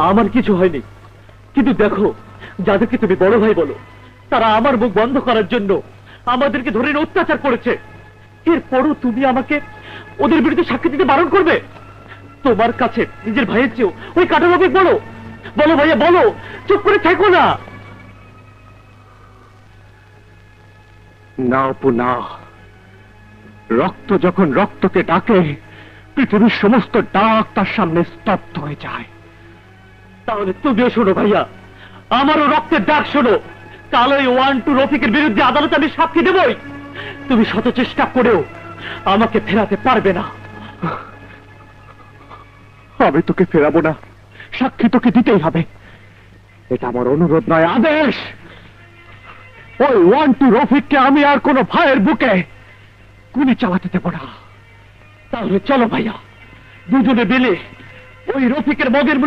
আমার কিছু হয়নি, কিন্তু দেখো, যাদেরকে তুমি বড় ভাই বলো, তারা আমার মুখ বন্ধ করার জন্য আমাদেরকে ধরে এনে অত্যাচার করেছে। এরপরও তুমি আমাকে ওদের বিরুদ্ধে সাক্ষী দিতে বারণ করবে? তোমার কাছে নিজের ভাইয়ের চেয়েও ওই কাটারবাবু বলো। বলো ভাইয়া, বলো, চুপ করে থেকো না। না অপু, না। রক্ত যখন রক্তকে ডাকে, পৃথিবীর সমস্ত ডাক তার সামনে স্তব্ধ হয়ে যায়। তাহলে তুমিও শোনো ভাইয়া, আমারও রক্তের ডাক শোনো। কাল ওই 1-2 রফিকের বিরুদ্ধে আদালতে আমি সাক্ষী দেবই। তুমি শত চেষ্টা করেও আমাকে ফেরাতে পারবে না। আমি তোকে ফেরাবো না, সাক্ষী তোকে দিতেই হবে। এটা আমার অনুরোধ নয়, আদেশ। ওই 1-2 রফিককে আমি আর কোনো ভাইয়ের বুকে গুলি চালাতে দেব না। তাহলে চলো ভাইয়া, দুজনে মিলে ওই রফিকের মগের